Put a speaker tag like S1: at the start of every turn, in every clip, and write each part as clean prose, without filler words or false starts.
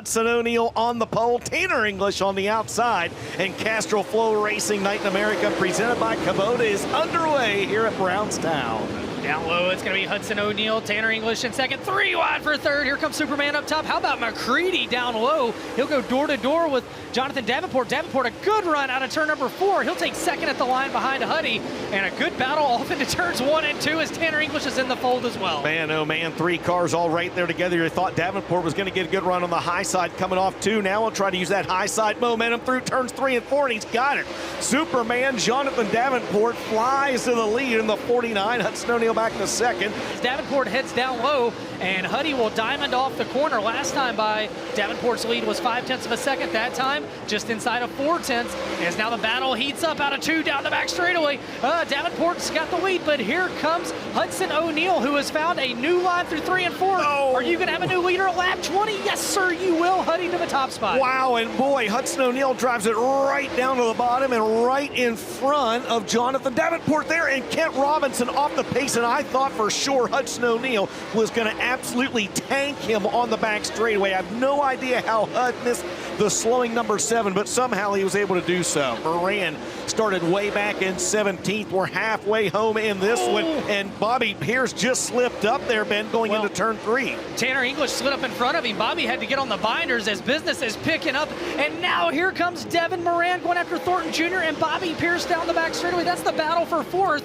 S1: Hudson O'Neal on the pole, Tanner English on the outside, and Castrol FloRacing Night in America presented by Kubota is underway here at Brownstown.
S2: Down low, it's going to be Hudson O'Neal, Tanner English in second, 3 wide for third. Here comes Superman up top. How about McCready down low? He'll go door to door with Jonathan Davenport. Davenport, a good run out of turn number 4. He'll take second at the line behind Huddy, and a good battle off into turns 1 and 2 as Tanner English is in the fold as well.
S1: Man, oh man, 3 cars all right there together. You thought Davenport was going to get a good run on the high side coming off 2. Now we'll try to use that high side momentum through turns 3 and 4, and he's got it. Superman Jonathan Davenport flies to the lead in the 49. Hudson O'Neal back to second.
S2: Davenport heads down low, and Huddy will diamond off the corner. Last time by Davenport's lead was 0.5 of a second. That time, just inside of 0.4. As now the battle heats up out of 2 down the back straightaway. Davenport's got the lead, but here comes Hudson O'Neal, who has found a new line through 3 and 4.
S1: Oh.
S2: Are you going to have a new leader at lap 20? Yes, sir, you will. Huddy to the top spot.
S1: Wow, and boy, Hudson O'Neal drives it right down to the bottom and right in front of Jonathan Davenport there, and Kent Robinson off the pace, and I thought for sure Hudson O'Neal was going to absolutely tank him on the back straightaway. I have no idea how Hud missed the slowing number 7, but somehow he was able to do so. Moran started way back in 17th. We're halfway home in this one, and Bobby Pierce just slipped up there, Ben, going into turn 3.
S2: Tanner English slid up in front of him. Bobby had to get on the binders as business is picking up, and now here comes Devin Moran going after Thornton Jr. and Bobby Pierce down the back straightaway. That's the battle for 4th.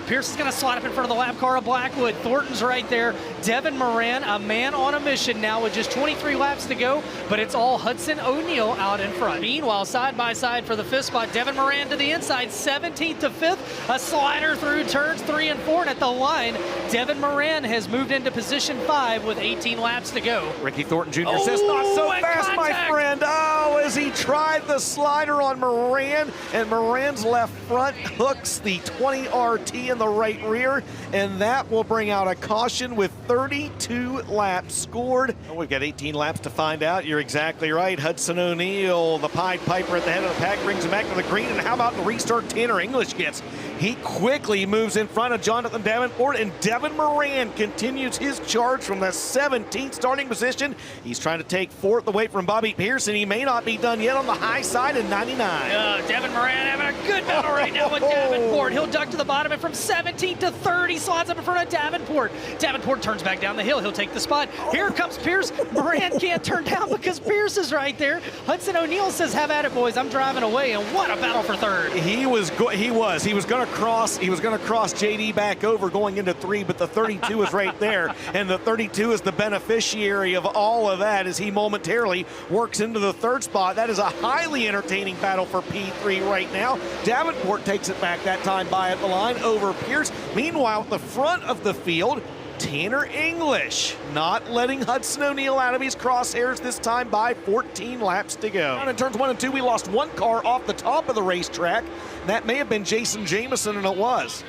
S2: Pierce is going to slide up in front of the lap car of Blackwood. Thornton's right there. Devin Moran, a man on a mission now with just 23 laps to go, but it's all Hudson O'Neal out in front. Meanwhile, side by side for the 5th spot, Devin Moran to the inside, 17th to 5th, a slider through turns 3 and 4, and at the line, Devin Moran has moved into position 5 with 18 laps to go.
S1: Ricky Thornton Jr. says, not so fast, my friend. Oh, as he tried the slider on Moran, and Moran's left front hooks the 20 RT in the right rear, and that will bring out a caution with 32 laps scored. Well, we've got 18 laps to find out. You're exactly right. Hudson O'Neal, the Pied Piper at the head of the pack, brings him back to the green. And how about the restart Tanner English gets? He quickly moves in front of Jonathan Davenport, and Devin Moran continues his charge from the 17th starting position. He's trying to take 4th away from Bobby Pierce, and he may not be done yet on the high side in 99.
S2: Devin Moran having a good battle right now with Davenport. He'll duck to the bottom, and from 17 to 30, slides up in front of Davenport. Davenport turns back down the hill. He'll take the spot. Here comes Pierce. Moran can't turn down because Pierce is right there. Hudson O'Neal says, have at it, boys. I'm driving away, and what a battle for 3rd.
S1: He was going to cross JD back over going into 3, but the 32 is right there, and the 32 is the beneficiary of all of that as he momentarily works into the 3rd spot. That is a highly entertaining battle for P3 right now. Davenport takes it back that time by at the line over Pierce. Meanwhile, at the front of the field, Tanner English not letting Hudson O'Neal out of his crosshairs this time by 14 laps to go. And in turns 1 and 2, we lost 1 car off the top of the racetrack. That may have been Jason Jameson, and it was.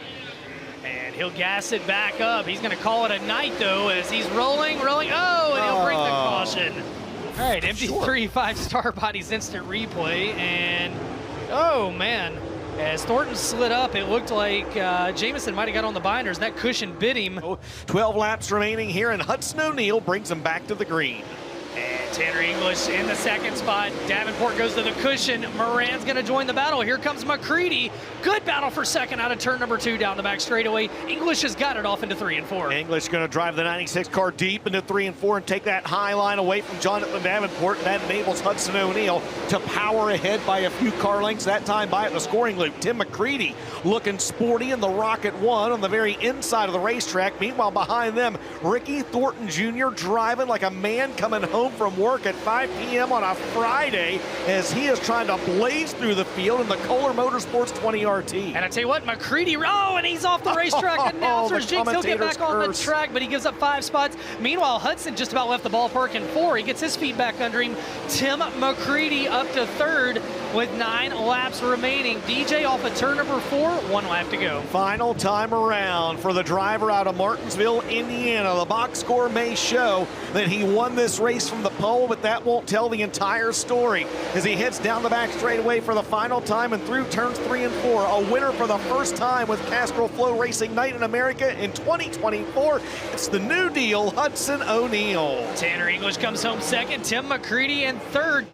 S2: And he'll gas it back up. He's going to call it a night, though, as he's rolling, and he'll bring the caution. All right, MD3 5-star bodies instant replay, and oh, man. As Thornton slid up, it looked like Jameson might have got on the binders. That cushion bit him.
S1: 12 laps remaining here, and Hudson O'Neal brings him back to the green.
S2: And Tanner English in the 2nd spot. Davenport goes to the cushion. Moran's going to join the battle. Here comes McCready. Good battle for 2nd out of turn number 2 down the back straightaway. English has got it off into 3 and 4.
S1: English going to drive the 96 car deep into 3 and 4 and take that high line away from Jonathan Davenport, and that enables Hudson O'Neal to power ahead by a few car lengths, that time by at the scoring loop. Tim McCready looking sporty in the Rocket 1 on the very inside of the racetrack. Meanwhile, behind them, Ricky Thornton Jr. driving like a man coming home from work at 5 p.m. on a Friday as he is trying to blaze through the field in the Kohler Motorsports 20 RT.
S2: And I tell you what, McCready, and he's off the racetrack. Announcers jinx, he'll get back on the track, but he gives up 5 spots. Meanwhile, Hudson just about left the ballpark in 4. He gets his feet back under him. Tim McCready up to 3rd. with 9 laps remaining. DJ off of turn number 4, 1 lap to go.
S1: Final time around for the driver out of Martinsville, Indiana. The box score may show that he won this race from the pole, but that won't tell the entire story as he heads down the back straightaway for the final time and through turns 3 and 4. A winner for the first time with Castrol FloRacing Night in America in 2024. It's the new deal, Hudson O'Neal.
S2: Tanner English comes home second, Tim McCready in third.